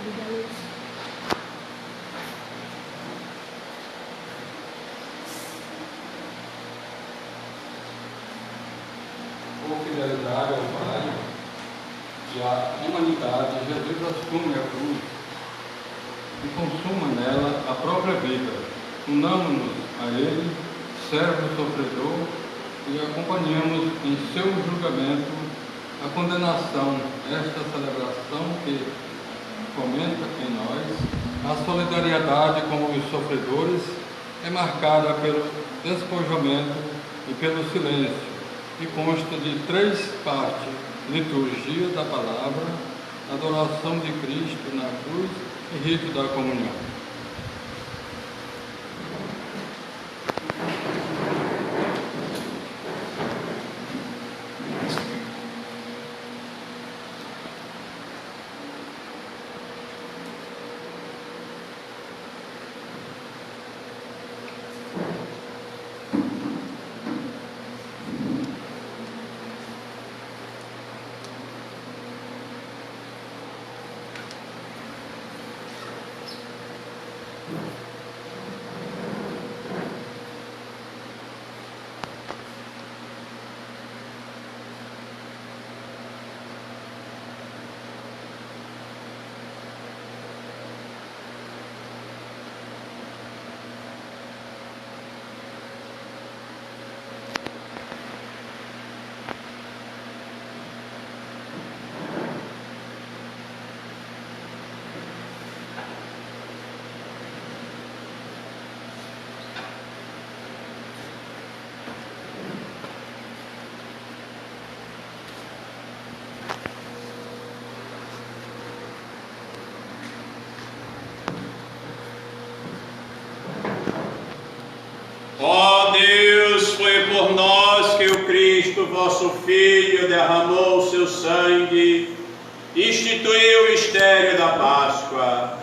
Por fidelidade ao Pai e à humanidade, Jesus assume a cruz e consuma nela a própria vida. Unamos-nos a Ele, servo sofredor, e acompanhamos em seu julgamento a condenação, esta celebração que fomenta em nós a solidariedade com os sofredores, é marcada pelo despojamento e pelo silêncio, e consta de 3 partes: liturgia da palavra, adoração de Cristo na cruz e rito da comunhão. Ó Deus, foi por nós que o Cristo, vosso Filho, derramou o seu sangue, instituiu o mistério da Páscoa.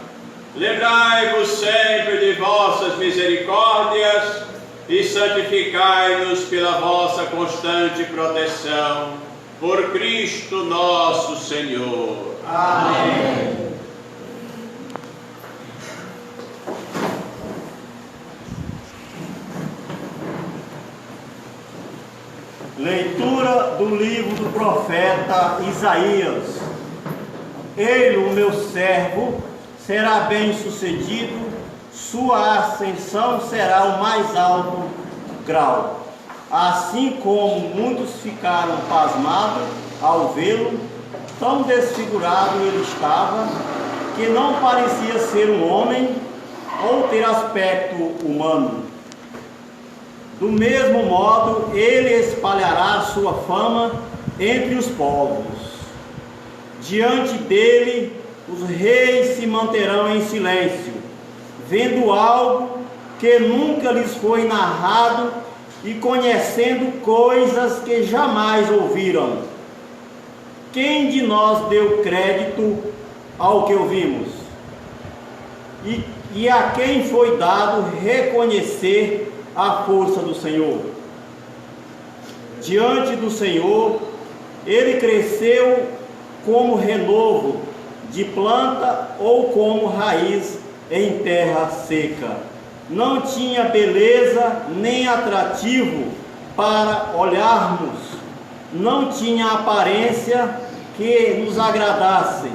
Lembrai-vos sempre de vossas misericórdias e santificai-nos pela vossa constante proteção. Por Cristo nosso Senhor. Amém. Leitura do livro do profeta Isaías. Ele, o meu servo, será bem sucedido, sua ascensão será o mais alto grau. Assim como muitos ficaram pasmados ao vê-lo, tão desfigurado ele estava, que não parecia ser um homem ou ter aspecto humano. Do mesmo modo, ele espalhará sua fama entre os povos. Diante dele, os reis se manterão em silêncio, vendo algo que nunca lhes foi narrado e conhecendo coisas que jamais ouviram. Quem de nós deu crédito ao que ouvimos? E a quem foi dado reconhecer a força do Senhor? Diante do Senhor, ele cresceu como renovo de planta ou como raiz em terra seca. Não tinha beleza nem atrativo para olharmos, não tinha aparência que nos agradasse.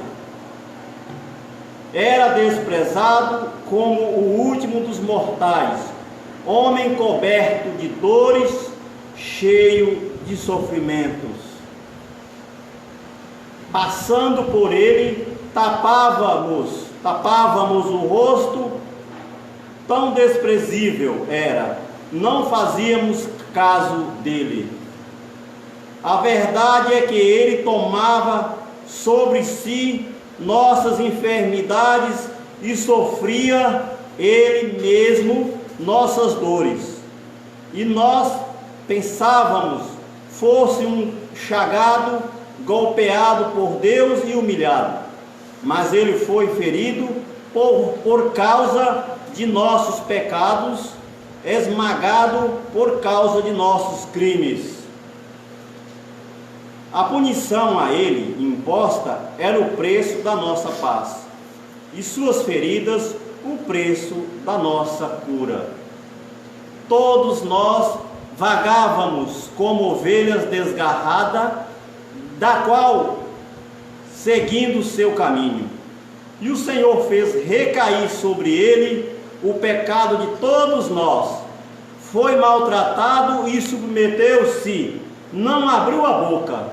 Era desprezado como o último dos mortais, homem coberto de dores, cheio de sofrimentos. Passando por ele, tapávamos o rosto, tão desprezível era, não fazíamos caso dele. A verdade é que ele tomava sobre si nossas enfermidades e sofria ele mesmo nossas dores. E nós pensávamos fosse um chagado, golpeado por Deus e humilhado. Mas ele foi ferido por causa de nossos pecados, esmagado por causa de nossos crimes. A punição a ele imposta era o preço da nossa paz. e suas feridas o preço da nossa cura. Todos nós vagávamos como ovelhas desgarradas, da qual seguindo o seu caminho. E o Senhor fez recair sobre ele o pecado de todos nós. Foi maltratado e submeteu-se, não abriu a boca.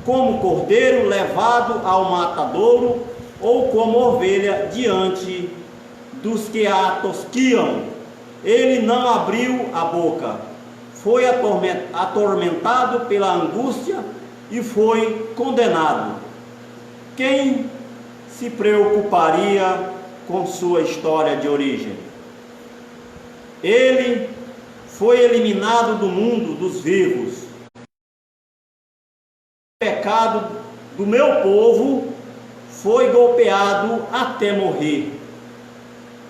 Como cordeiro levado ao matadouro, ou como ovelha diante dos que a tosquiam, ele não abriu a boca. Foi atormentado pela angústia e foi condenado. Quem se preocuparia com sua história de origem? Ele foi eliminado do mundo dos vivos. O pecado do meu povo foi golpeado até morrer.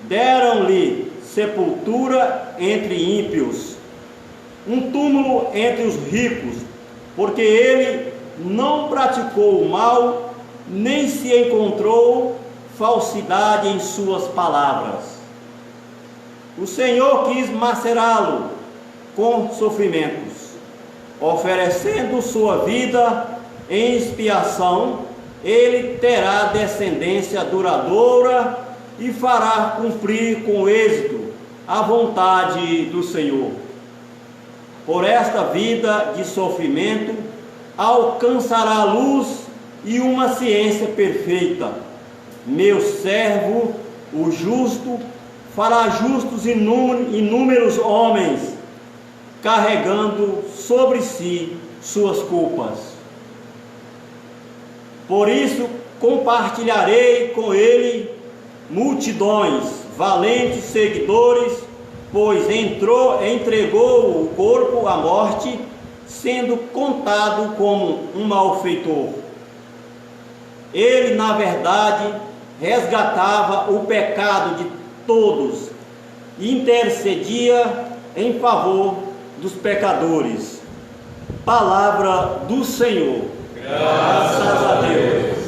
Deram-lhe sepultura entre ímpios, um túmulo entre os ricos, porque ele não praticou o mal, nem se encontrou falsidade em suas palavras. O Senhor quis macerá-lo com sofrimentos, oferecendo sua vida em expiação. Ele terá descendência duradoura e fará cumprir com êxito a vontade do Senhor. Por esta vida de sofrimento, alcançará a luz e uma ciência perfeita. Meu servo, o justo, fará justos inúmeros homens, carregando sobre si suas culpas. Por isso compartilharei com ele multidões, valentes seguidores, pois entregou o corpo à morte, sendo contado como um malfeitor. Ele, na verdade, resgatava o pecado de todos e intercedia em favor dos pecadores. Palavra do Senhor. Graças a Deus.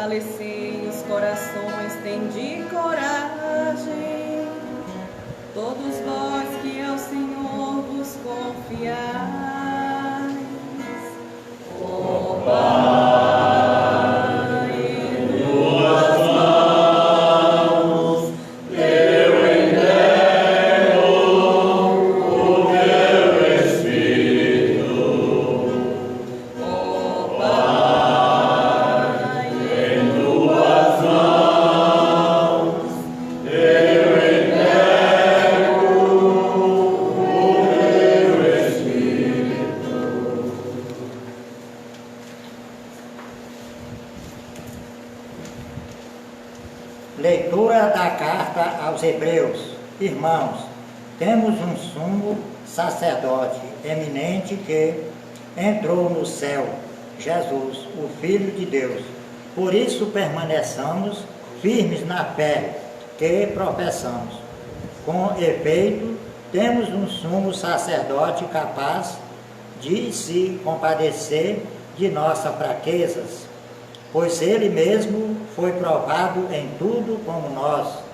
fortalecei os corações, tende coragem. Todos vós que ao Senhor vos confiais. Ó Pai, em tuas mãos eu entrego o meu espírito. Ó Pai, em tuas mãos eu entrego o meu espírito. Leitura da carta aos Hebreus. Irmãos, temos um sumo sacerdote eminente que entrou no céu, Jesus, o Filho de Deus. Por isso permaneçamos firmes na fé que professamos. Com efeito, temos um sumo sacerdote capaz de se compadecer de nossas fraquezas, pois ele mesmo foi provado em tudo como nós,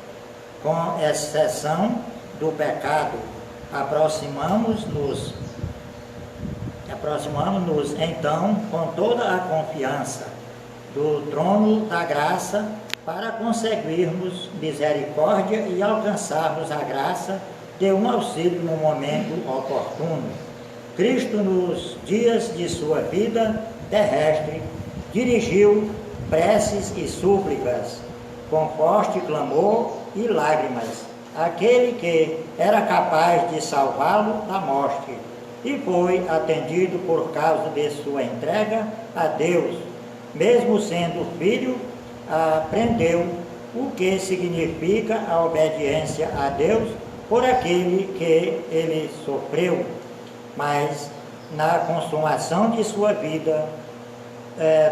com exceção do pecado. Aproximamos-nos então com toda a confiança do trono da graça para conseguirmos misericórdia e alcançarmos a graça de um auxílio no momento oportuno. Cristo, nos dias de sua vida terrestre, dirigiu preces e súplicas, com forte clamor e lágrimas, àquele que era capaz de salvá-lo da morte, e foi atendido por causa de sua entrega a Deus. Mesmo sendo filho, aprendeu o que significa a obediência a Deus por aquele que ele sofreu, mas na consumação de sua vida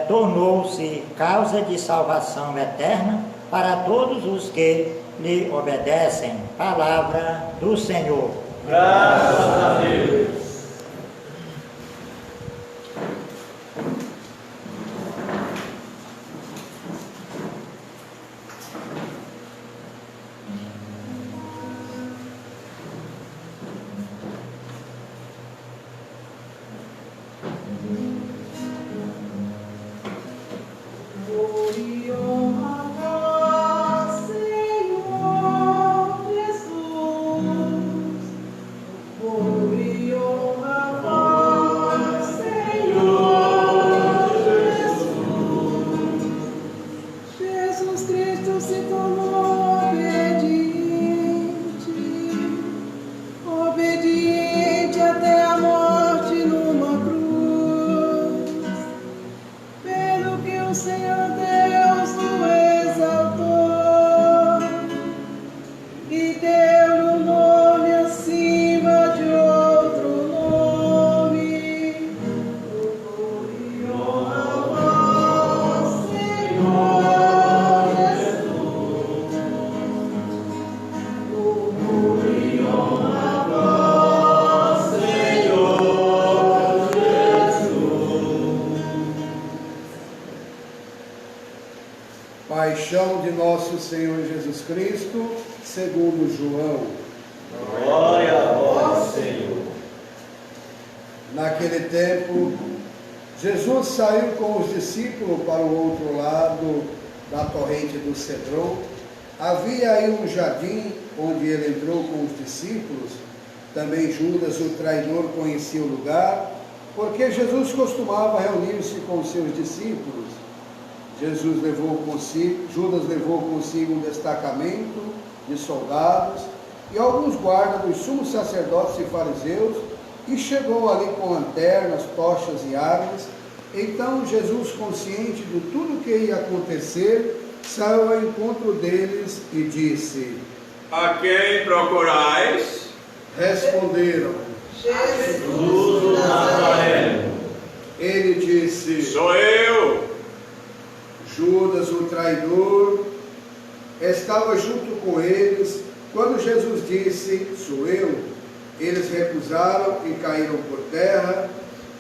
tornou-se causa de salvação eterna para todos os que lhe obedecem. Palavra do Senhor. Graças a Deus. Paixão de nosso Senhor Jesus Cristo, segundo João. Glória a vós, Senhor. Naquele tempo, Jesus saiu com os discípulos para o outro lado da torrente do Cedron. Havia aí um jardim onde ele entrou com os discípulos. Também Judas, o traidor, conhecia o lugar, porque Jesus costumava reunir-se com os seus discípulos. Judas levou consigo um destacamento de soldados e alguns guardas dos sumos sacerdotes e fariseus, e chegou ali com lanternas, tochas e armas. Então Jesus, consciente de tudo que ia acontecer, saiu ao encontro deles e disse: A quem procurais? Responderam: Jesus o Nazareno. Ele disse: Sou eu. Judas, o traidor, estava junto com eles. Quando Jesus disse: Sou eu, eles recusaram e caíram por terra.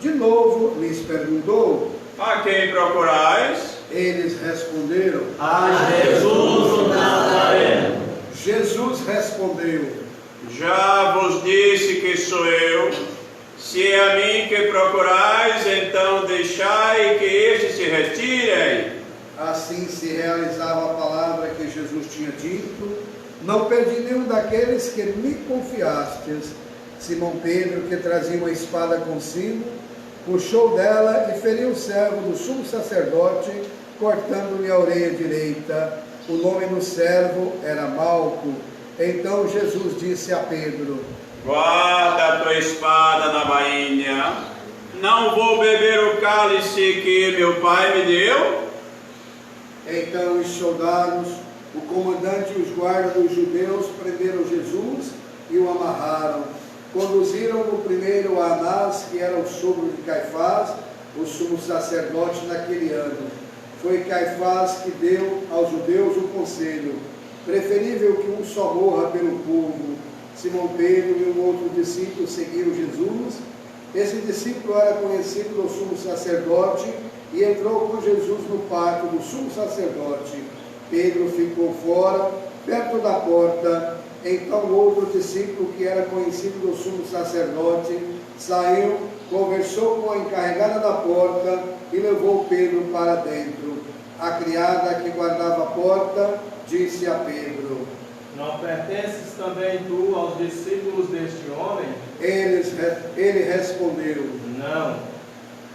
De novo lhes perguntou: A quem procurais? Eles responderam. A Jesus o Nazareno. Jesus respondeu: Já vos disse que sou eu. Se é a mim que procurais, então deixai que estes se retirem. Assim se realizava a palavra que Jesus tinha dito: não perdi nenhum daqueles que me confiastes. Simão Pedro, que trazia uma espada consigo, puxou dela e feriu o servo do sumo sacerdote, cortando-lhe a orelha direita. O nome do servo era Malco. Então Jesus disse a Pedro: Guarda a tua espada na bainha. Não vou beber o cálice que meu pai me deu? Então os soldados, o comandante e os guardas dos judeus prenderam Jesus e o amarraram. Conduziram-no primeiro a Anás, que era o sogro de Caifás, o sumo sacerdote naquele ano. Foi Caifás que deu aos judeus o conselho: preferível que um só morra pelo povo. Simão Pedro e um outro discípulo seguiram Jesus. Esse discípulo era conhecido do sumo sacerdote e entrou com Jesus no pátio do sumo sacerdote. Pedro ficou fora, perto da porta. Então outro discípulo, que era conhecido do sumo sacerdote, saiu, conversou com a encarregada da porta e levou Pedro para dentro. A criada que guardava a porta disse a Pedro: Não pertences também tu aos discípulos deste homem? Ele respondeu: Não.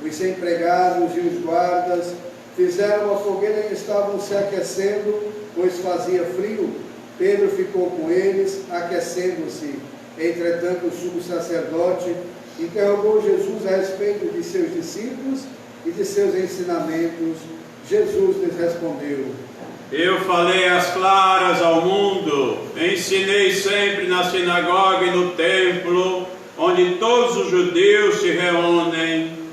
Os empregados e os guardas fizeram uma fogueira e estavam se aquecendo, pois fazia frio. Pedro ficou com eles, aquecendo-se. Entretanto, o sumo sacerdote interrogou Jesus a respeito de seus discípulos e de seus ensinamentos. Jesus lhes respondeu: Eu falei às claras ao mundo, ensinei sempre na sinagoga e no templo, onde todos os judeus se reúnem.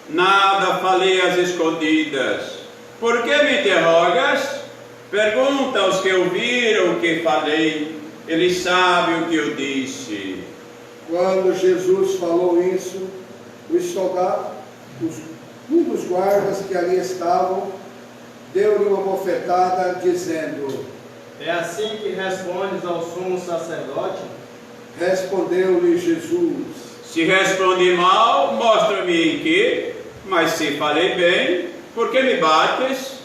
Nada falei às escondidas. Por que me interrogas? Pergunta aos que ouviram o que falei. Eles sabem o que eu disse. Quando Jesus falou isso, os soldados, um dos guardas que ali estavam, deu-lhe uma bofetada, dizendo: É assim que respondes ao sumo sacerdote? Respondeu-lhe Jesus: Se respondi mal, mostra-me em que. Mas se falei bem, por que me bates?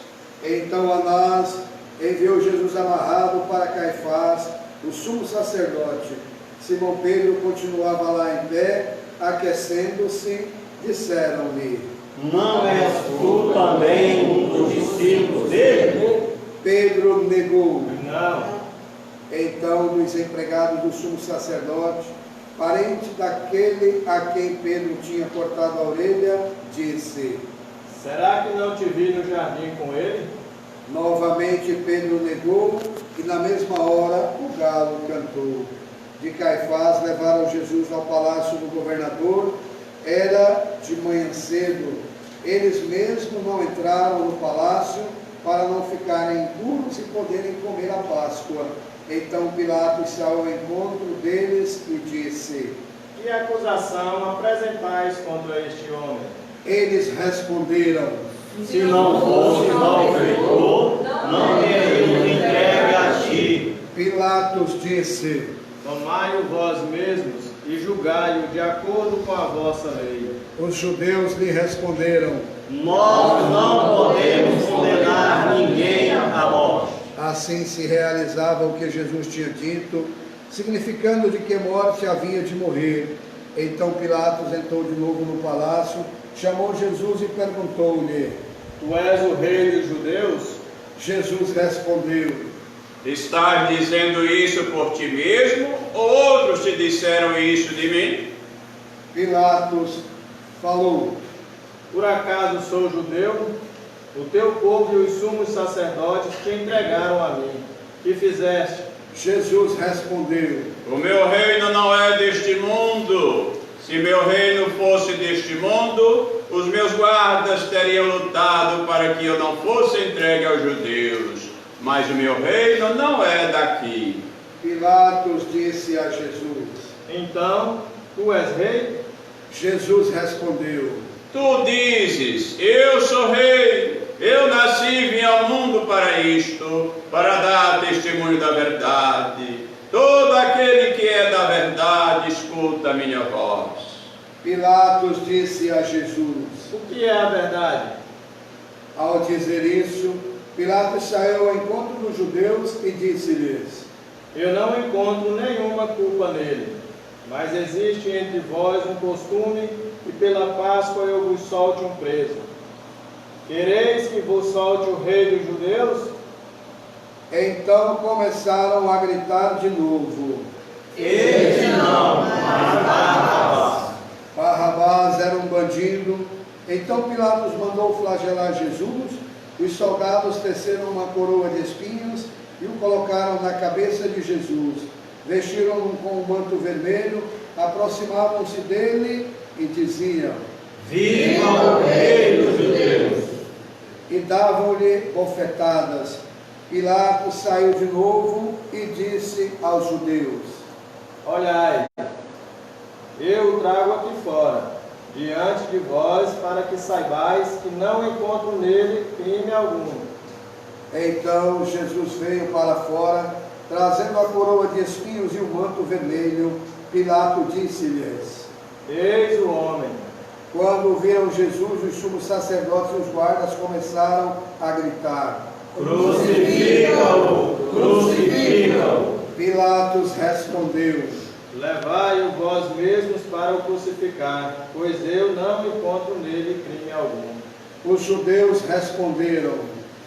Então Anás enviou Jesus amarrado para Caifás, o sumo sacerdote. Simão Pedro continuava lá em pé, aquecendo-se. Disseram-lhe: Não és tu também um dos discípulos dele? Pedro negou. Não. Então, dos empregados do sumo sacerdote, parente daquele a quem Pedro tinha cortado a orelha, disse: Será que não te vi no jardim com ele? Novamente Pedro negou, e na mesma hora o galo cantou. De Caifás levaram Jesus ao palácio do governador. Era de manhã cedo. Eles mesmos não entraram no palácio para não ficarem impuros e poderem comer a Páscoa. Então Pilatos saiu ao encontro deles e disse: Que acusação apresentais contra este homem? Eles responderam: Se não fosse malfeitor, não teríamos entregue a ti. Pilatos disse: Tomai-o vós mesmos e julgai-o de acordo com a vossa lei. Os judeus lhe responderam: Nós não podemos condenar ninguém à morte. Assim se realizava o que Jesus tinha dito, significando de que morte havia de morrer. Então Pilatos entrou de novo no palácio, chamou Jesus e perguntou-lhe: Tu és o rei dos judeus? Jesus respondeu: Estás dizendo isso por ti mesmo, ou outros te disseram isso de mim? Pilatos falou: Por acaso sou judeu? O teu povo e os sumos sacerdotes te entregaram a mim. Que fizeste? Jesus respondeu: O meu reino não é deste mundo. Se meu reino fosse deste mundo, os meus guardas teriam lutado para que eu não fosse entregue aos judeus. Mas o meu reino não é daqui. Pilatos disse a Jesus: Então, tu és rei? Jesus respondeu: Tu dizes, eu sou rei, eu nasci Cristo para dar testemunho da verdade. Todo aquele que é da verdade escuta a minha voz. Pilatos disse a Jesus. O que é a verdade? Ao dizer isso, Pilatos saiu ao encontro dos judeus e disse-lhes: Eu não encontro nenhuma culpa nele, mas existe entre vós um costume que pela Páscoa eu vos solte um preso. Quereis que vos solte o rei dos judeus? Então começaram a gritar de novo. Este não, mas Barrabás. Barrabás era um bandido. Então Pilatos mandou flagelar Jesus. Os soldados teceram uma coroa de espinhos e o colocaram na cabeça de Jesus. Vestiram-no com um manto vermelho, aproximavam-se dele e diziam: Viva o rei dos judeus! E davam-lhe bofetadas. Pilatos saiu de novo e disse aos judeus: Olhai, eu o trago aqui fora, diante de vós, para que saibais que não encontro nele crime algum. Então Jesus veio para fora, trazendo a coroa de espinhos e o manto vermelho. Pilatos disse-lhes: Eis o homem. Quando viram Jesus, os sumos sacerdotes e os guardas começaram a gritar: Crucifica-o! Crucifica-o! Pilatos respondeu: Levai-o vós mesmos para o crucificar, pois eu não encontro nele crime algum. Os judeus responderam: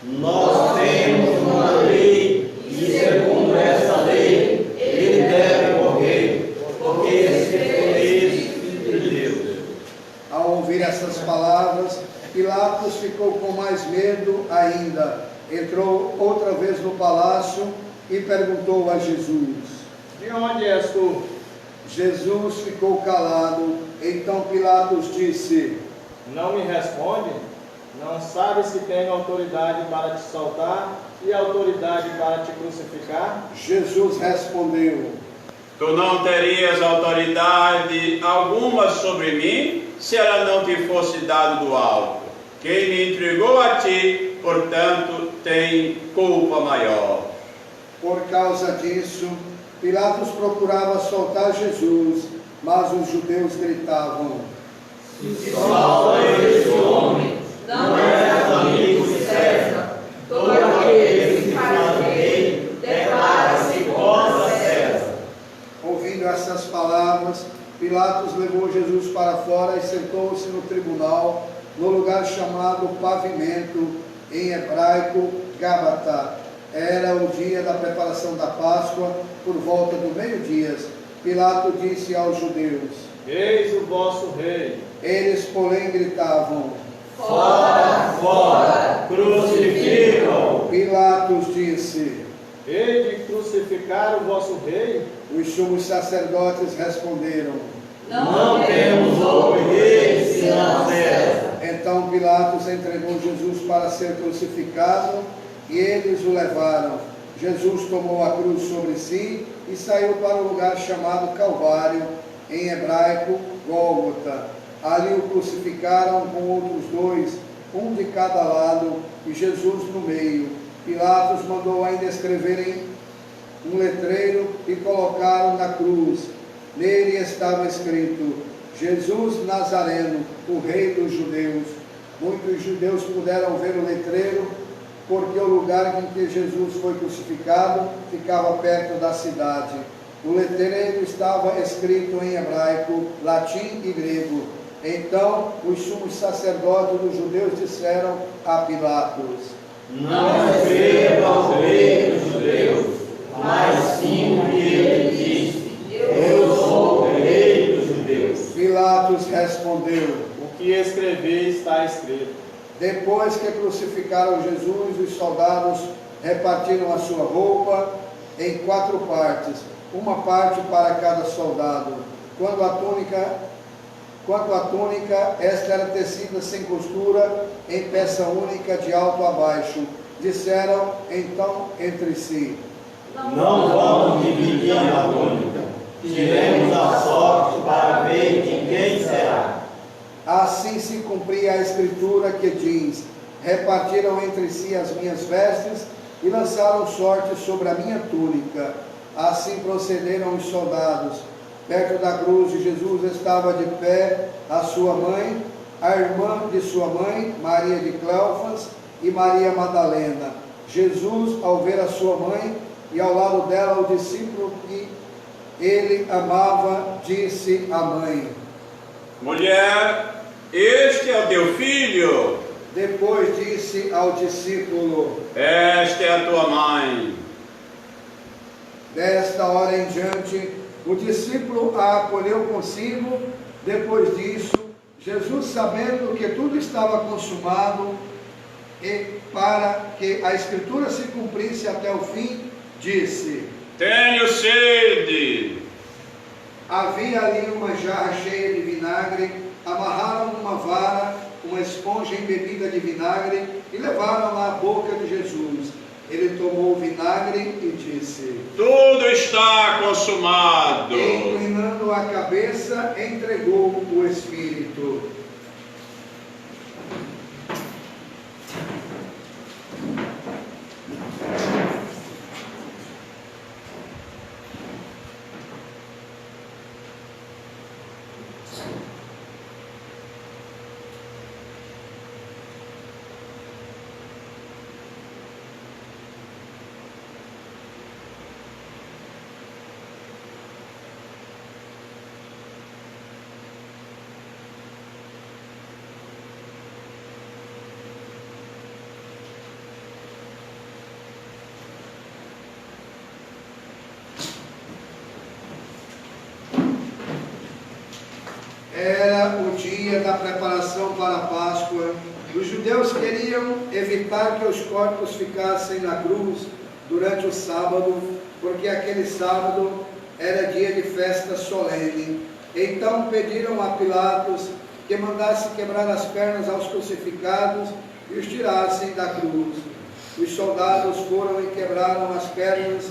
Nós temos uma lei, e segundo essa lei, ele deve morrer, porque esse é Filho de Deus. Ao ouvir essas palavras, Pilatos ficou com mais medo ainda. Entrou outra vez no palácio e perguntou a Jesus: De onde és tu? Jesus ficou calado. Então Pilatos disse: Não me responde? Não sabes que tenho autoridade para te soltar e autoridade para te crucificar? Jesus respondeu: Tu não terias autoridade alguma sobre mim se ela não te fosse dada do alto. Quem me entregou a ti, portanto, tem culpa maior. Por causa disso, Pilatos procurava soltar Jesus, mas os judeus gritavam: Solta esse homem, não é amigo de César. Todo aquele que se faz rei declara-se contra César. Ouvindo essas palavras, Pilatos levou Jesus para fora e sentou-se no tribunal, no lugar chamado Pavimento, em hebraico, Gábata. Era o dia da preparação da Páscoa, por volta do meio-dia. Pilatos disse aos judeus: Eis o vosso rei. Eles, porém, gritavam: Fora, fora, crucificam! Pilatos disse: Hei de crucificar o vosso rei? Os sumos sacerdotes responderam: Não temos outro rei senão César. Então Pilatos entregou Jesus para ser crucificado e eles o levaram. Jesus tomou a cruz sobre si e saiu para o lugar chamado Calvário, em hebraico, Gólgota. Ali o crucificaram com outros dois, um de cada lado, e Jesus no meio. Pilatos mandou ainda escreverem um letreiro e colocaram na cruz. Nele estava escrito: Jesus Nazareno, o rei dos judeus. Muitos judeus puderam ver o letreiro, porque o lugar em que Jesus foi crucificado ficava perto da cidade. O letreiro estava escrito em hebraico, latim e grego. Então os sumos sacerdotes dos judeus disseram a Pilatos: Não escreva o rei dos judeus, mas sim o que ele disse: Eu sou o rei dos judeus. Pilatos respondeu: O que escrevi está escrito. Depois que crucificaram Jesus, os soldados repartiram a sua roupa em 4 partes, uma parte para cada soldado. Quanto à túnica, esta era tecida sem costura, em peça única de alto a baixo. Disseram então entre si: Não vamos dividir a túnica. Tiremos a sorte para ver de quem será. Assim se cumpria a escritura que diz: repartiram entre si as minhas vestes, e lançaram sorte sobre a minha túnica. Assim procederam os soldados. Perto da cruz de Jesus estava de pé a sua mãe, a irmã de sua mãe, Maria de Cleofas, e Maria Madalena. Jesus, ao ver a sua mãe e ao lado dela o discípulo que ele amava, disse à mãe: Mulher, este é o teu filho. Depois disse ao discípulo: Esta é a tua mãe. Desta hora em diante, o discípulo a acolheu consigo. Depois disso, Jesus, sabendo que tudo estava consumado, e para que a Escritura se cumprisse até o fim, disse: Tenho sede. Havia ali uma jarra cheia de vinagre, amarraram numa vara uma esponja embebida de vinagre e levaram-na à boca de Jesus. Ele tomou o vinagre e disse: Tudo está consumado. E, inclinando a cabeça, entregou o Espírito. Era o dia da preparação para a Páscoa. Os judeus queriam evitar que os corpos ficassem na cruz durante o sábado, porque aquele sábado era dia de festa solene. Então pediram a Pilatos que mandasse quebrar as pernas aos crucificados e os tirassem da cruz. Os soldados foram e quebraram as pernas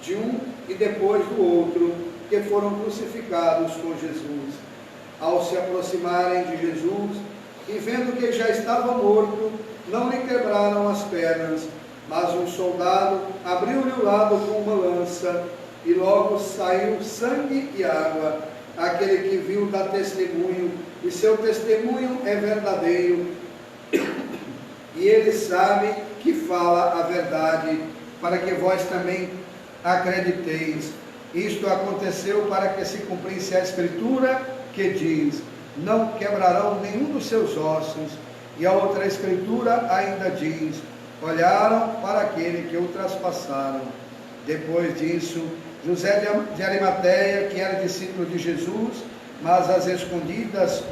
de um e depois do outro, que foram crucificados com Jesus. Ao se aproximarem de Jesus e vendo que ele já estava morto, não lhe quebraram as pernas, mas um soldado abriu-lhe o lado com uma lança, e logo saiu sangue e água. Aquele que viu dá testemunho, e seu testemunho é verdadeiro, e ele sabe que fala a verdade, para que vós também acrediteis. Isto aconteceu para que se cumprisse a Escritura, que diz: não quebrarão nenhum dos seus ossos. E a outra Escritura ainda diz: olharam para aquele que o traspassaram. Depois disso, José de Arimateia, que era discípulo de Jesus, mas às escondidas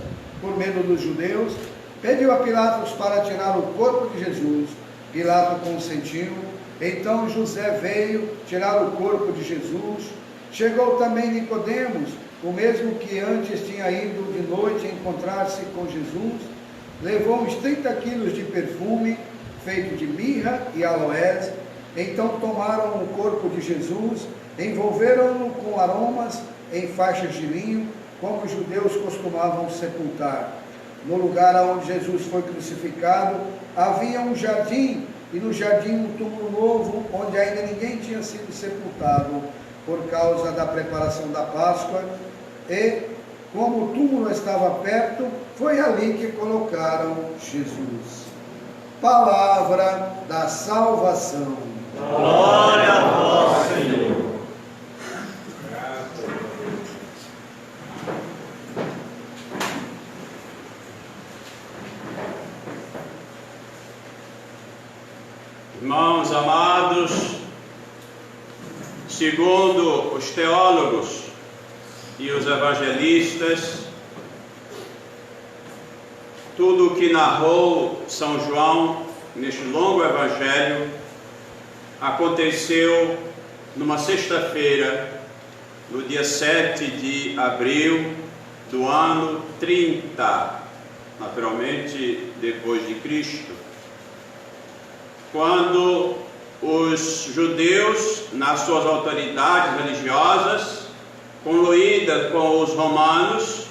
por medo dos judeus, pediu a Pilatos para tirar o corpo de Jesus. Pilato consentiu. Então José veio tirar o corpo de Jesus. Chegou também Nicodemos, o mesmo que antes tinha ido de noite encontrar-se com Jesus. Levou uns 30 quilos de perfume, feito de mirra e aloés. Então tomaram o corpo de Jesus, envolveram-no com aromas em faixas de linho, como os judeus costumavam sepultar. No lugar onde Jesus foi crucificado, havia um jardim, e no jardim um túmulo novo, onde ainda ninguém tinha sido sepultado, por causa da preparação da Páscoa. E, como o túmulo estava perto, foi ali que colocaram Jesus. Palavra da salvação. Glória a vós, Senhor. Irmãos amados, segundo os teólogos e os evangelistas, tudo o que narrou São João neste longo evangelho aconteceu numa sexta-feira, no dia 7 de abril do ano 30, naturalmente depois de Cristo, quando os judeus, nas suas autoridades religiosas, conluídas com os romanos,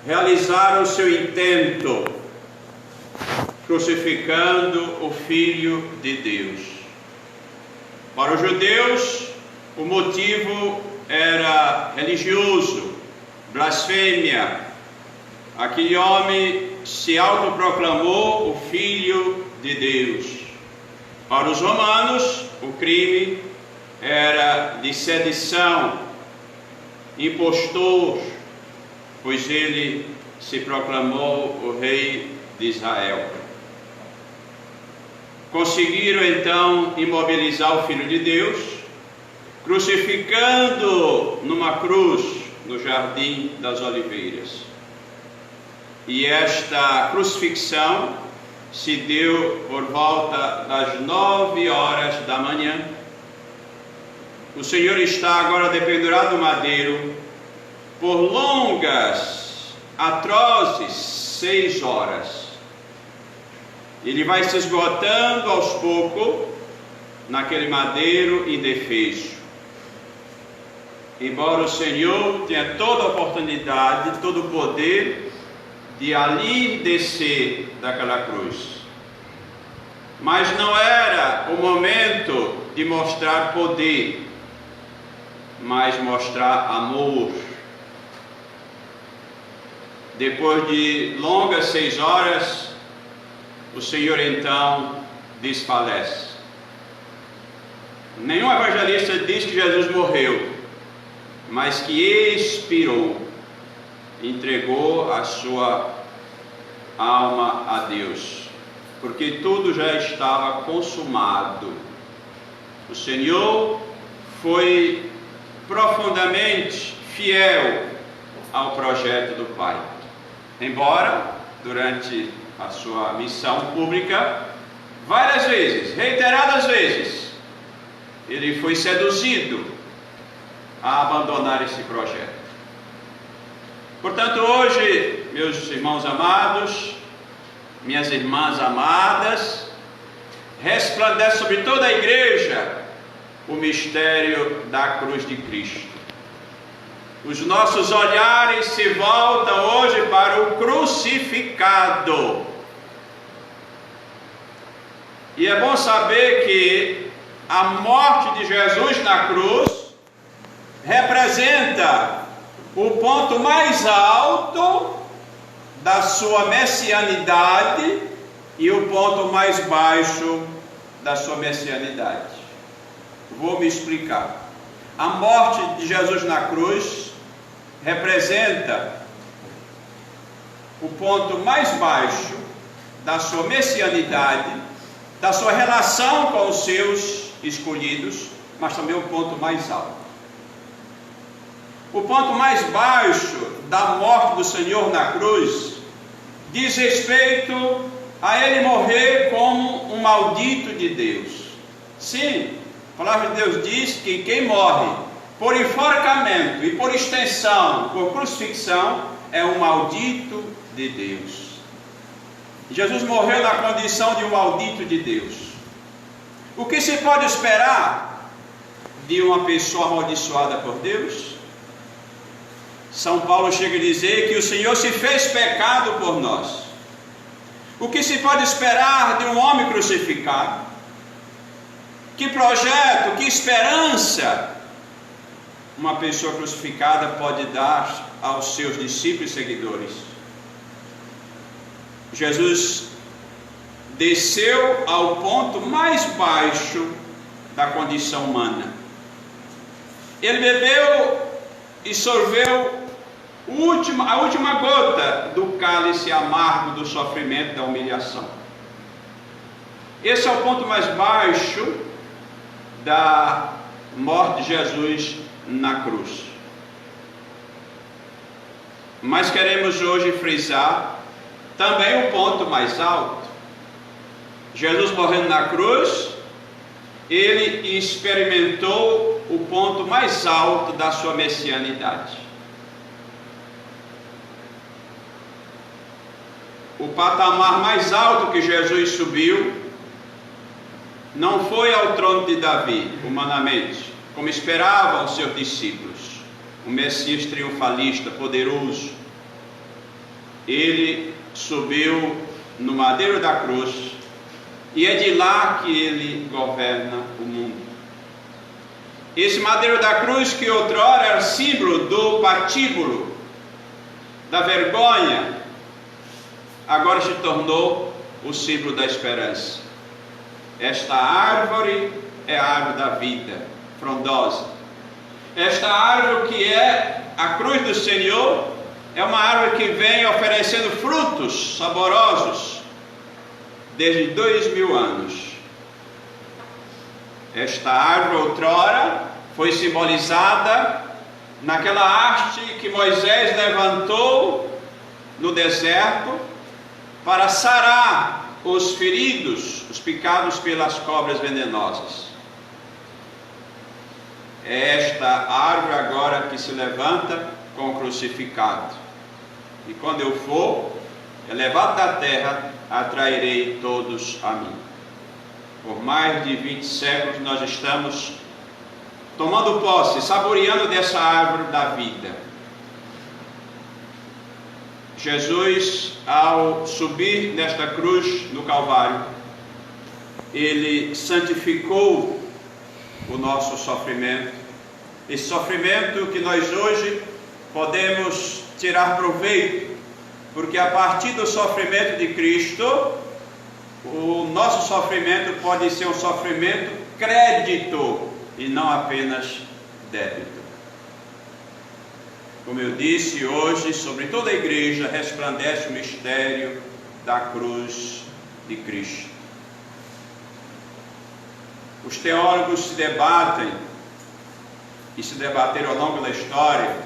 realizaram seu intento crucificando o Filho de Deus. Para os judeus, o motivo era religioso, blasfêmia. Aquele homem se autoproclamou o Filho de Deus. Para os romanos, o crime era de sedição, impostor, pois ele se proclamou o rei de Israel. Conseguiram então imobilizar o Filho de Deus, crucificando numa cruz no Jardim das Oliveiras. E esta crucifixão se deu por volta das 9 horas da manhã. O Senhor está agora dependurado no madeiro por longas, atrozes 6 horas. Ele vai se esgotando aos poucos naquele madeiro indefeso. Embora o Senhor tenha toda a oportunidade, todo o poder de ali descer daquela cruz, mas não era o momento de mostrar poder, mas mostrar amor. Depois de longas 6 horas, o Senhor então desfalece. Nenhum evangelista diz que Jesus morreu, mas que expirou, entregou a sua alma a Deus, porque tudo já estava consumado. O Senhor foi profundamente fiel ao projeto do Pai. Embora, durante a sua missão pública, várias vezes, reiteradas vezes, ele foi seduzido a abandonar esse projeto. Portanto, hoje, meus irmãos amados, minhas irmãs amadas, resplandece sobre toda a igreja o mistério da cruz de Cristo. Os nossos olhares se voltam hoje para o crucificado. E é bom saber que a morte de Jesus na cruz representa o ponto mais alto da sua messianidade e o ponto mais baixo da sua messianidade. Vou me explicar. A morte de Jesus na cruz representa o ponto mais baixo da sua messianidade, da sua relação com os seus escolhidos, mas também o ponto mais alto. O ponto mais baixo da morte do Senhor na cruz diz respeito a Ele morrer como um maldito de Deus. Sim, a palavra de Deus diz que quem morre por enforcamento e por extensão, por crucifixão, é um maldito de Deus. Jesus morreu na condição de um maldito de Deus. O que se pode esperar de uma pessoa amaldiçoada por Deus? São Paulo chega a dizer que o Senhor se fez pecado por nós. O que se pode esperar de um homem crucificado? Que projeto, que esperança uma pessoa crucificada pode dar aos seus discípulos e seguidores? Jesus desceu ao ponto mais baixo da condição humana. Ele bebeu e sorveu a última gota do cálice amargo do sofrimento, da humilhação. Esse é o ponto mais baixo da morte de Jesus na cruz. Mas queremos hoje frisar também o ponto mais alto. Jesus morrendo na cruz, ele experimentou o ponto mais alto da sua messianidade. O patamar mais alto que Jesus subiu não foi ao trono de Davi, humanamente, como esperavam os seus discípulos, um Messias triunfalista, poderoso. Ele subiu no madeiro da cruz, e é de lá que ele governa o mundo. Esse madeiro da cruz, que outrora era símbolo do patíbulo, da vergonha, agora se tornou o símbolo da esperança. Esta árvore é a árvore da vida, frondosa. Esta árvore que é a cruz do Senhor, é uma árvore que vem oferecendo frutos saborosos desde 2000 anos. Esta árvore outrora foi simbolizada naquela haste que Moisés levantou no deserto para sarar os feridos, os picados pelas cobras venenosas. É esta árvore agora que se levanta com o crucificado. E quando eu for elevado da terra, atrairei todos a mim. Por mais de 20 séculos nós estamos tomando posse, saboreando dessa árvore da vida. Jesus, ao subir nesta cruz no Calvário, ele santificou o nosso sofrimento. Esse sofrimento que nós hoje podemos tirar proveito, porque a partir do sofrimento de Cristo, o nosso sofrimento pode ser um sofrimento crédito e não apenas débito. Como eu disse, hoje sobre toda a igreja resplandece o mistério da cruz de Cristo. Os teólogos se debatem e se debateram ao longo da história,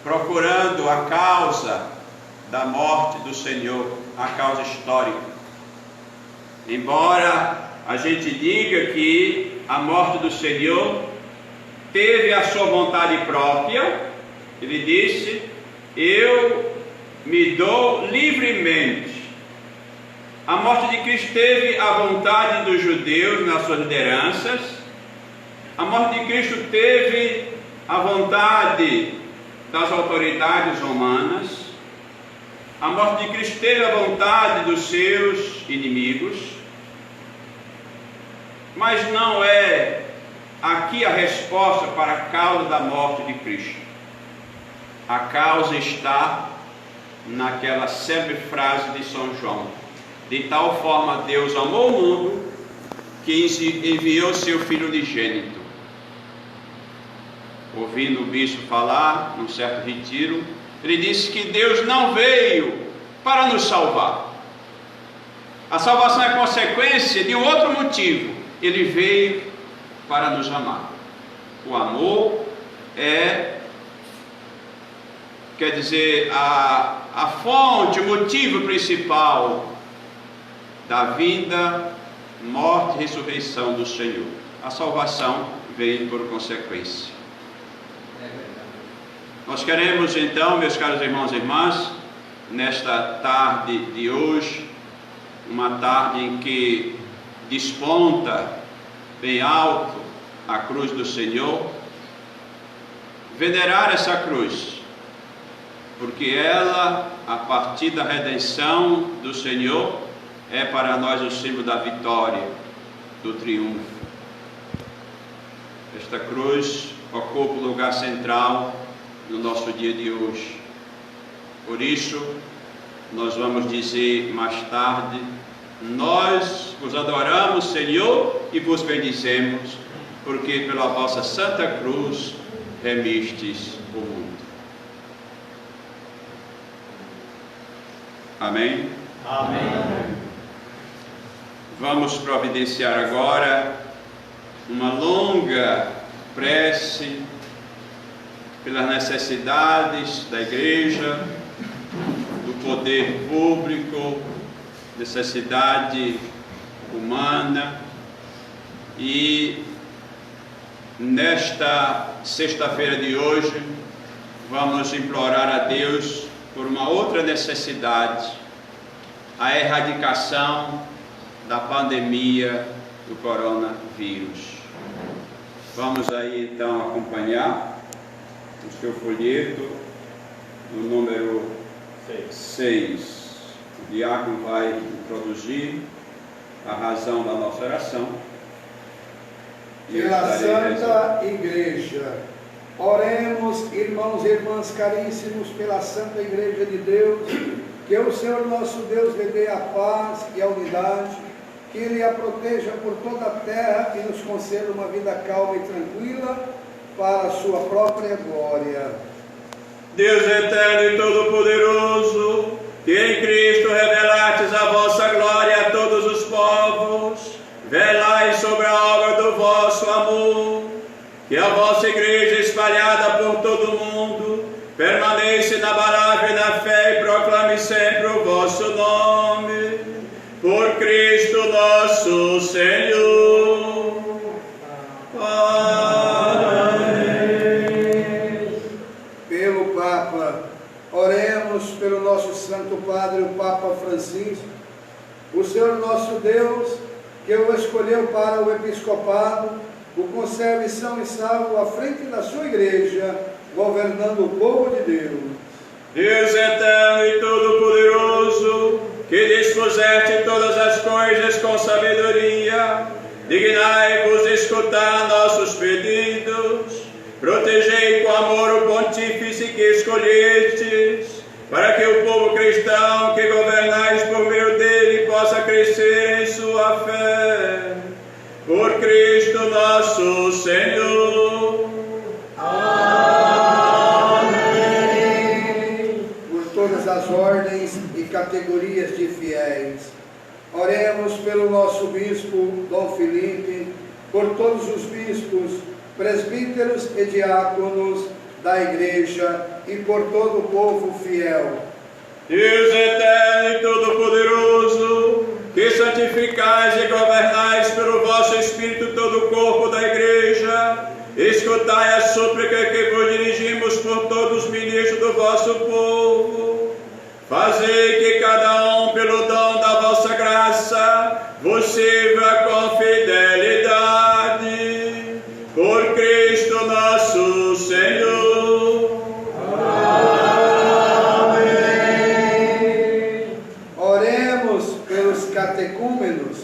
procurando a causa da morte do Senhor, a causa histórica. Embora a gente diga que a morte do Senhor teve a sua vontade própria, ele disse: eu me dou livremente. A morte de Cristo teve a vontade dos judeus nas suas lideranças. A morte de Cristo teve a vontade das autoridades romanas. A morte de Cristo teve a vontade dos seus inimigos. Mas não é aqui a resposta para a causa da morte de Cristo. A causa está naquela célebre frase de São João: de tal forma Deus amou o mundo que enviou seu Filho unigênito. Ouvindo o bispo falar num certo retiro, ele disse que Deus não veio para nos salvar. A salvação é consequência de um outro motivo. Ele veio para nos amar. O amor quer dizer, a fonte, o motivo principal da vida, morte e ressurreição do Senhor. A salvação veio por consequência. Nós queremos então, meus caros irmãos e irmãs, nesta tarde de hoje, uma tarde em que desponta bem alto a cruz do Senhor, venerar essa cruz, porque ela, a partir da redenção do Senhor, é para nós o símbolo da vitória, do triunfo. Esta cruz ocupa o lugar central no nosso dia de hoje. Por isso, nós vamos dizer mais tarde: nós vos adoramos, Senhor, e vos bendizemos, porque pela vossa santa cruz remistes o mundo. Amém? Amém. Vamos providenciar agora uma longa prece pelas necessidades da igreja, do poder público, necessidade humana. E nesta sexta-feira de hoje vamos implorar a Deus por uma outra necessidade: a erradicação da pandemia do coronavírus. Vamos aí então acompanhar o seu folheto no número 6. diácono vai introduzir a razão da nossa oração. Pela Santa Igreja, oremos, irmãos e irmãs caríssimos, pela Santa Igreja de Deus, que o Senhor nosso Deus lhe dê a paz e a unidade, que Ele a proteja por toda a terra e nos conceda uma vida calma e tranquila para a sua própria glória. Deus eterno e todo-poderoso, que em Cristo revelastes a vossa glória a todos os povos, velai sobre a obra do vosso amor, que a vossa igreja espalhada por todo o mundo permaneça inabalável na fé e proclame sempre o vosso nome, por Cristo nosso Senhor. Amém. Pelo Papa, oremos pelo nosso Santo Padre, o Papa Francisco, o Senhor nosso Deus, que o escolheu para o episcopado, o conserve são e salvo à frente da sua igreja, governando o povo de Deus. Deus eterno e todo-poderoso, que dispuseste todas as coisas com sabedoria, dignai-vos escutar nossos pedidos, protegei com amor o pontífice que escolhestes, para que o povo cristão que governais por meio dele possa crescer em sua fé. Por Cristo nosso Senhor. Amém. Por todas as ordens e categorias de fiéis, oremos pelo nosso bispo Dom Felipe, por todos os bispos, presbíteros e diáconos da igreja e por todo o povo fiel. Deus eterno e todo-poderoso, que santificais e governais pelo vosso Espírito todo o corpo da igreja, escutai a súplica que vos dirigimos por todos os ministros do vosso povo. Fazei que cada um, pelo dom da vossa graça, vos sirva com fidelidade. Por Cristo nosso Senhor. Amém. Oremos pelos catecúmenos,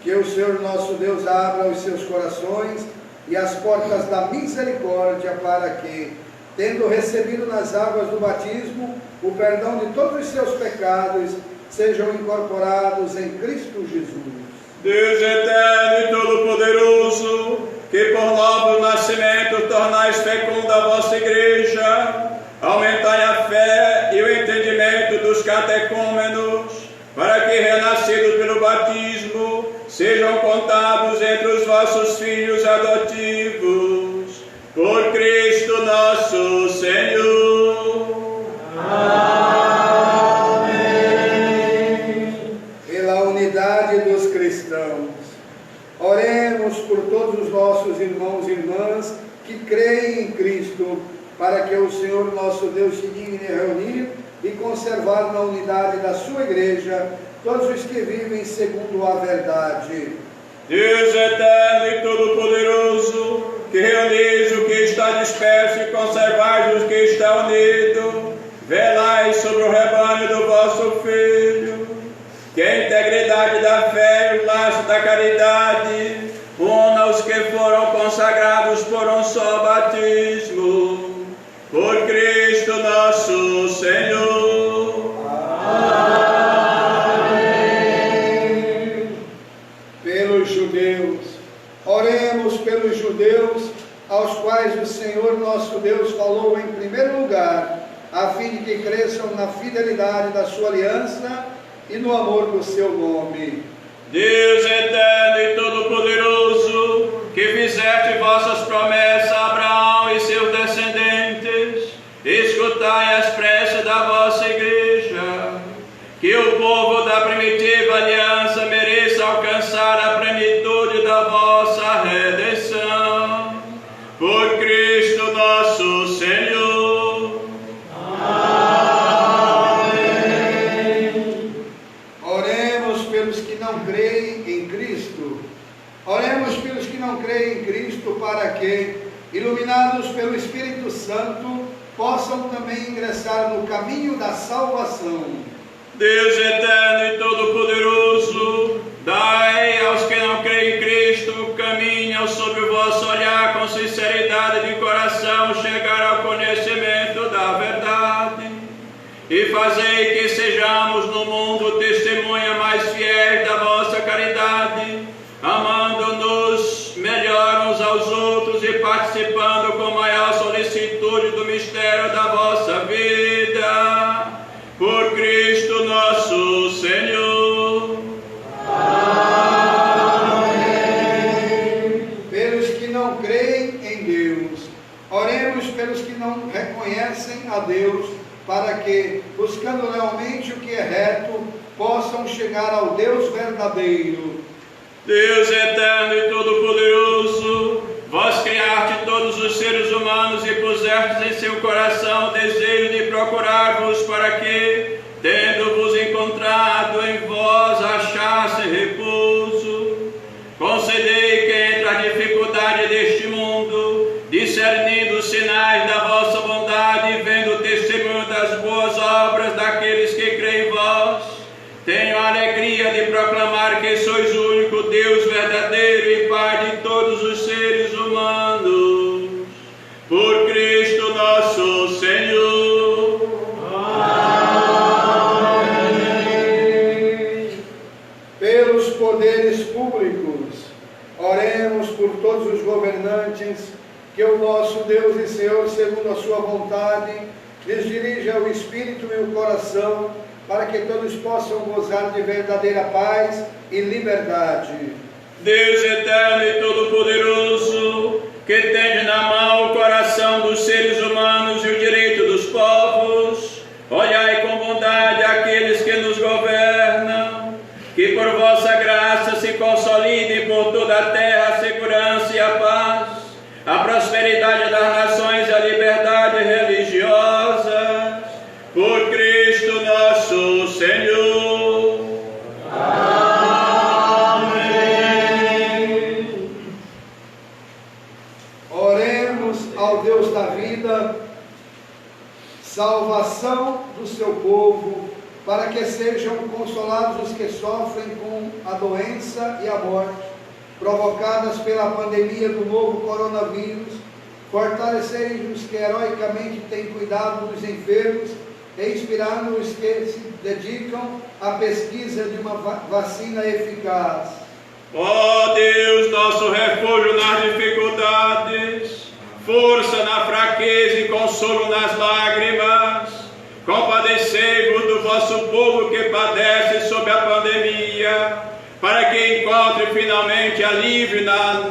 que o Senhor nosso Deus abra os seus corações e as portas da misericórdia, para que, tendo recebido nas águas do batismo o perdão de todos os seus pecados, sejam incorporados em Cristo Jesus. Deus eterno e todo-poderoso, que por novo nascimento tornais fecunda a vossa igreja, aumentai a fé e o entendimento dos catecúmenos, para que, renascidos pelo batismo, sejam contados entre os vossos filhos adotivos. Por Cristo nosso Senhor. Amém. Pela unidade dos cristãos, oremos por todos os nossos irmãos e irmãs que creem em Cristo, para que o Senhor nosso Deus se digne reunir e conservar na unidade da sua igreja todos os que vivem segundo a verdade. Deus eterno e todo-poderoso, que reunis o que está disperso e conservais os que estão unidos, velai sobre o rebanho do vosso Filho, que a integridade da fé e o laço da caridade una os que foram consagrados por um só batismo. Por Cristo nosso Senhor. Amém. Pelos judeus, oremos pelos judeus, aos quais o Senhor nosso Deus falou em primeiro lugar, a fim de que cresçam na fidelidade da sua aliança e no amor do seu nome. Deus eterno e todo-poderoso, que fizeste vossas promessas a Abraão e seus descendentes, escutai as preces da vossa igreja, que o povo da primitiva aliança mereça alcançar a plenitude da vossa redenção. Por Cristo nosso Senhor. Amém. Oremos pelos que não creem em Cristo. Oremos pelos que não creem em Cristo, para que, iluminados pelo Espírito Santo, possam também ingressar no caminho da salvação. Deus eterno e todo-poderoso, dai aos que não creem em Cristo, caminham sob o vosso olhar com sinceridade de coração, chegar ao conhecimento da verdade. E fazei que sejamos no mundo testemunha mais fiel da vossa caridade, amando-nos melhor uns aos outros e participando com maior solicitude do mistério da vossa vida. Por Cristo nosso Senhor. Amém. Pelos que não creem em Deus, oremos pelos que não reconhecem a Deus, para que, buscando realmente o que é reto, possam chegar ao Deus verdadeiro. Deus eterno e todo-poderoso, vós criaste todos os seres humanos e pusestes em seu coração o desejo de procurar-vos, para que, tendo-vos encontrado em vós, achassem repouso. Concedei que entre a dificuldade deste mundo, discernindo os sinais da vossa bondade e vendo o testemunho das boas obras daqueles que creem em vós, tenho a alegria de proclamar que sois o único Deus verdadeiro e Pai de todos os seres humanos. Por Cristo nosso Senhor. Amém. Pelos poderes públicos, oremos por todos os governantes, que o nosso Deus e Senhor, segundo a sua vontade, lhes dirija o espírito e o coração, para que todos possam gozar de verdadeira paz e liberdade. Deus eterno e todo-poderoso, que tende na mão o coração dos seres humanos e o direito dos povos, olhai com bondade aqueles que nos governam, que por vossa graça se consolidem por toda a terra a segurança e a paz, a prosperidade das nações e a liberdade religiosa. Por Cristo nosso Senhor. Amém. Oremos ao Deus da vida, salvação do seu povo, para que sejam consolados os que sofrem com a doença e a morte, provocadas pela pandemia do novo coronavírus, fortalecei os que heroicamente têm cuidado dos enfermos, e inspirando os que se dedicam à pesquisa de uma vacina eficaz. Ó Deus, nosso refúgio nas dificuldades, força na fraqueza e consolo nas lágrimas, compadecei-vos do vosso povo que padece sob a pandemia, para que encontre finalmente alívio na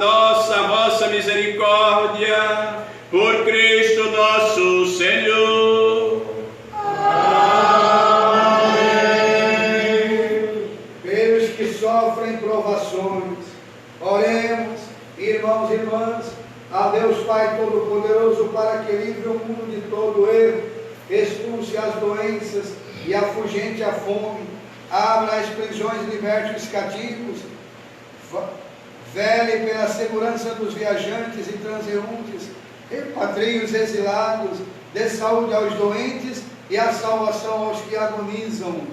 vossa misericórdia, por Cristo nosso Senhor. Amém. Pelos que sofrem provações, oremos, irmãos e irmãs, a Deus Pai Todo-Poderoso, para que livre o mundo de todo erro, expulse as doenças e afugente a fome, abra as prisões, liberte os cativos, vele pela segurança dos viajantes e transeuntes, repatrie os exilados, dê saúde aos doentes e a salvação aos que agonizam.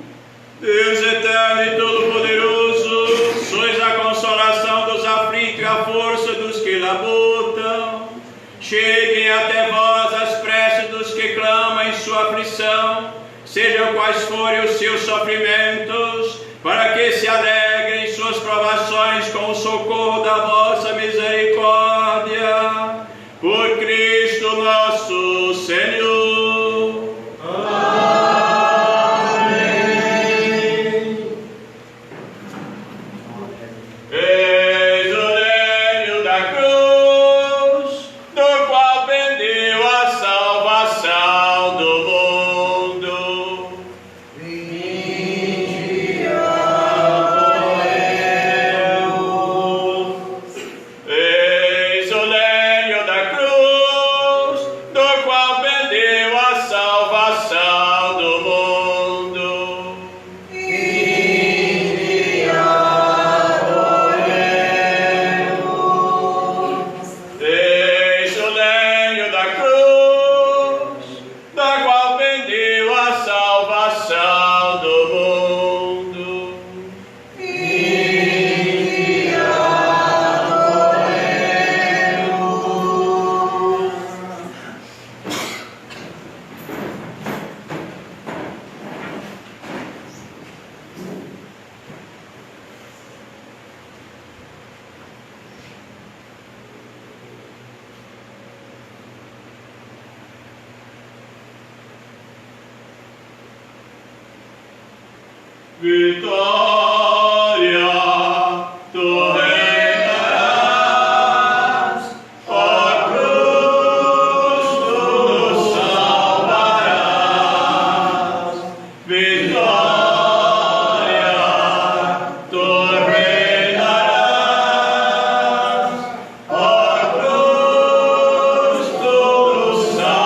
Deus eterno e todo-poderoso, sois a consolação dos aflitos e a força dos que labutam. Cheguem até vós as preces dos que clamam em sua aflição, sejam quais forem os seus sofrimentos, para que se alegrem em suas provações com o socorro da vossa misericórdia. Por Cristo nosso Senhor. Eis o lenho da cruz, do qual pendeu a salvação do mundo. Vinde, adoremos, Vitória, tu reinarás, ó cruz, tu nos salvarás. Vitória, tu reinarás, ó cruz, tu nos salvarás.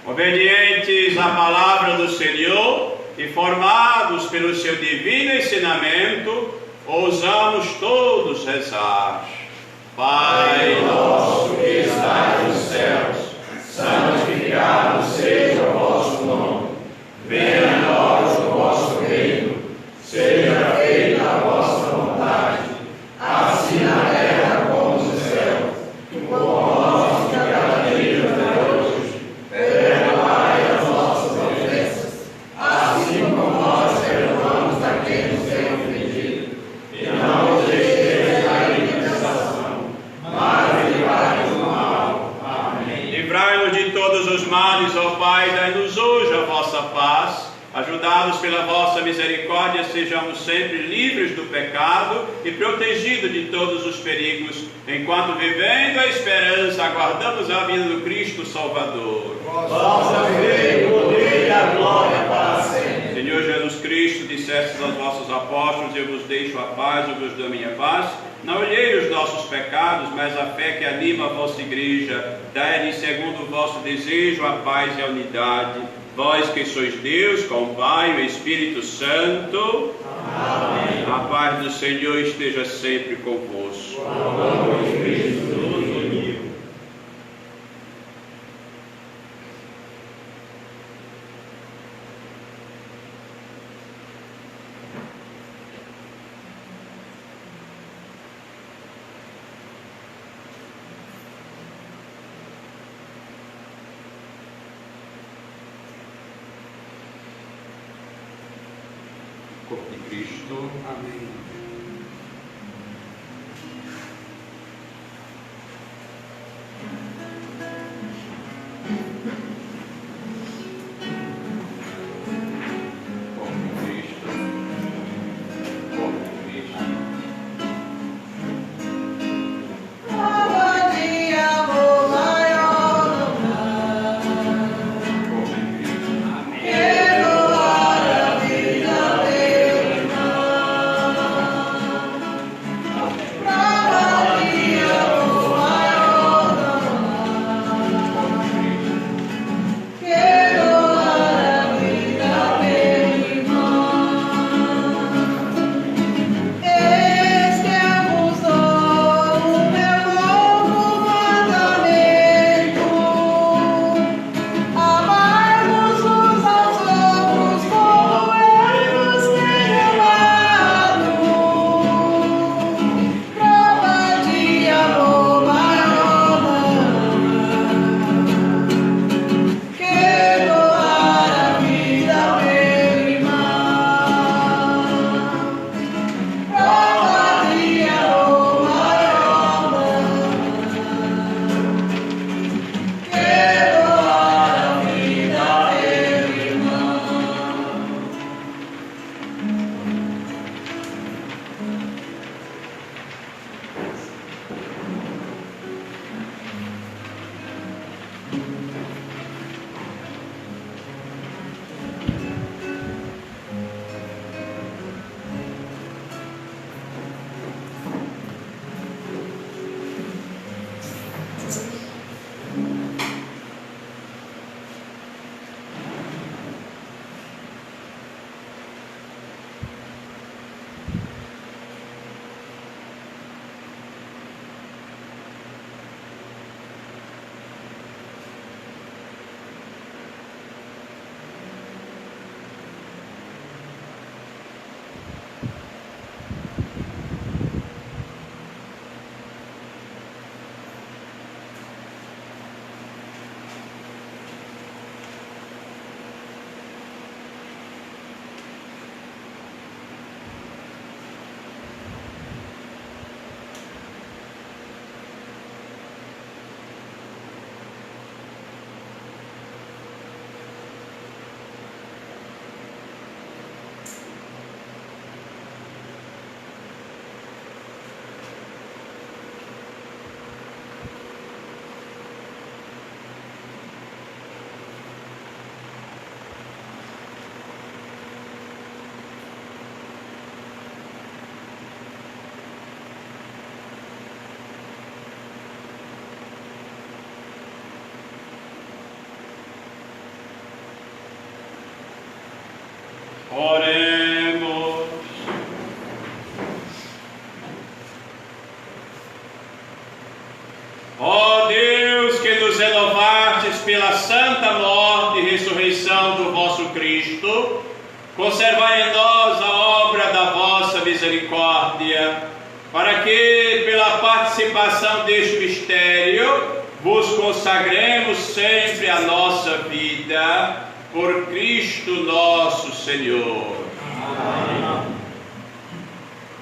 Obedientes à palavra do Senhor e formados pelo seu divino ensinamento, ousamos todos rezar. Pai nosso que estás nos céus, santificado seja o vosso nome. Venha a nós o vosso reino. Seja feita a vossa vontade, assim na terra como no céu. O pão nosso de cada dia nos dai hoje. Perdoai as nossas ofensas, assim como nós perdoamos a quem nos tem ofendido. E não nos deixeis cair em tentação, mas livrai-nos do mal. Amém. Livrai-nos de todos os males, ó Pai, dai-nos hoje a vossa paz. Ajudados pela vossa misericórdia, sejamos sempre livres do pecado e protegidos de todos os perigos, enquanto vivendo a esperança, aguardamos a vinda do Cristo Salvador. Vossa fé, o poder e a glória para sempre. Senhor Jesus Cristo, dissestes aos vossos apóstolos: eu vos deixo a paz, eu vos dou a minha paz. Não olhei os nossos pecados, mas a fé que anima a vossa igreja. Dai-lhes, segundo o vosso desejo, a paz e a unidade. Vós que sois Deus, com o Pai e o Espírito Santo. Amém. A paz do Senhor esteja sempre convosco. Amém. Corpo de Cristo. Amém. Corpo de Cristo. Corpo de Cristo. Prova de amor maior não há. Corpo de Cristo. Perdoar a vida, Deus, irmão. Oremos. Ó Deus, que nos renovastes pela santa morte e ressurreição do vosso Cristo, conservai em nós a obra da vossa misericórdia, para que, pela participação deste mistério, vos consagremos sempre a nossa vida, por Cristo nosso Senhor. Amém.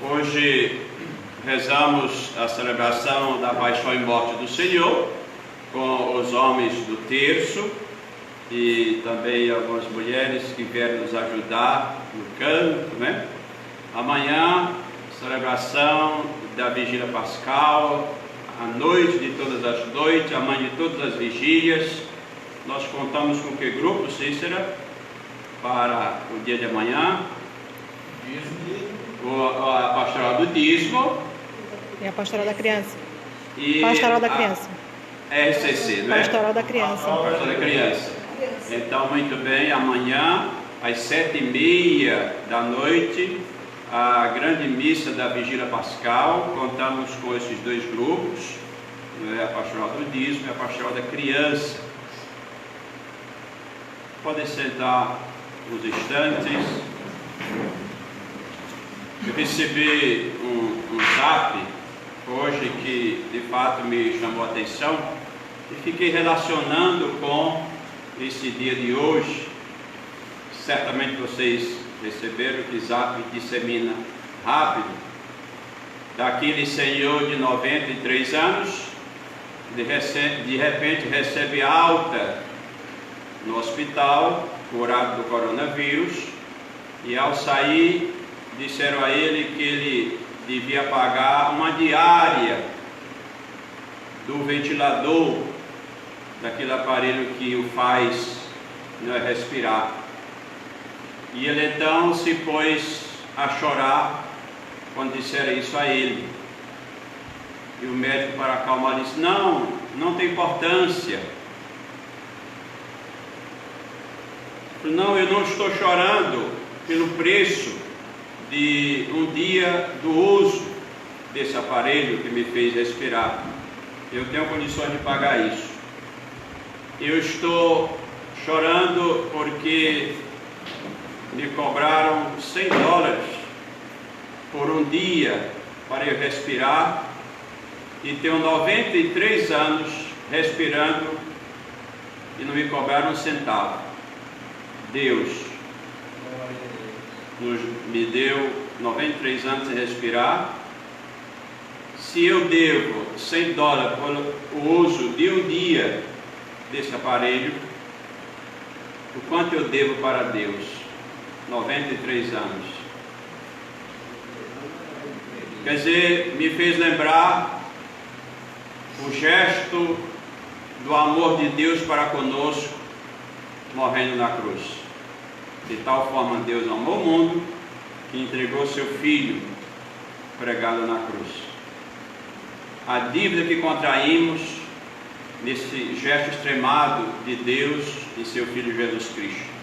Hoje rezamos a celebração da paixão e morte do Senhor, com os homens do terço e também algumas mulheres que vieram nos ajudar no canto, né? Amanhã, celebração da Vigília Pascal, a noite de todas as noites, a mãe de todas as vigílias. Nós contamos com que grupo, Cícera, para o dia de amanhã? A pastoral do dízimo. E a pastoral da criança. E pastoral da criança. RCC, não é? Pastoral da criança. Pastoral da criança. Então, muito bem, amanhã, às 7h30 da noite, a grande missa da Vigília Pascal. Contamos com esses dois grupos, a pastoral do dízimo e a pastoral da criança. Podem sentar uns instantes. Eu recebi um zap hoje que de fato me chamou a atenção e fiquei relacionando com esse dia de hoje. Certamente vocês receberam que zap dissemina rápido, daquele senhor de 93 anos, de repente recebe alta no hospital, curado do coronavírus, e ao sair disseram a ele que ele devia pagar uma diária do ventilador, daquele aparelho que o faz respirar. E ele então se pôs a chorar quando disseram isso a ele. E o médico, para acalmar, disse: não tem importância. Não, eu não estou chorando pelo preço de um dia do uso desse aparelho que me fez respirar. Eu tenho condições de pagar isso. Eu estou chorando porque me cobraram $100 por um dia para eu respirar, e tenho 93 anos respirando e não me cobraram um centavo. Deus me deu 93 anos de respirar. Se eu devo $100 pelo uso de um dia desse aparelho, o quanto eu devo para Deus? 93 anos. Quer dizer, me fez lembrar o gesto do amor de Deus para conosco, morrendo na cruz. De tal forma Deus amou o mundo, que entregou seu Filho pregado na cruz. A dívida que contraímos nesse gesto extremado de Deus e seu Filho Jesus Cristo.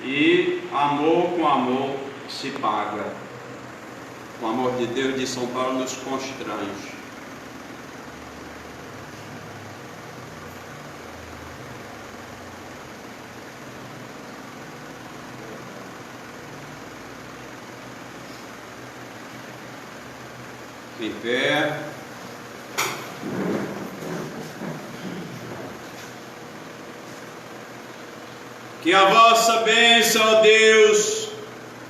E amor com amor se paga. O amor de Deus, de São Paulo, nos constrange. Em pé. Que a vossa bênção, ó Deus,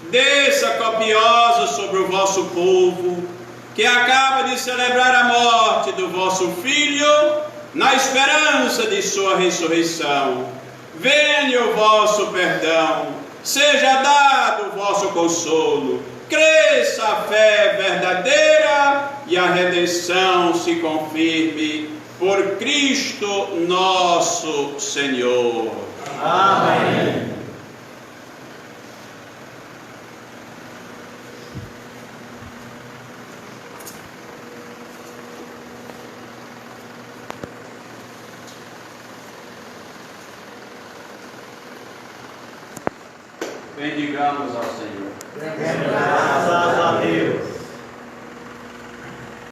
desça copiosa sobre o vosso povo, que acaba de celebrar a morte do vosso Filho, na esperança de sua ressurreição. Venha o vosso perdão, seja dado o vosso consolo, cresça a fé verdadeira e a redenção se confirme por Cristo nosso Senhor. Amém. Bendigamos ao Senhor. Graças a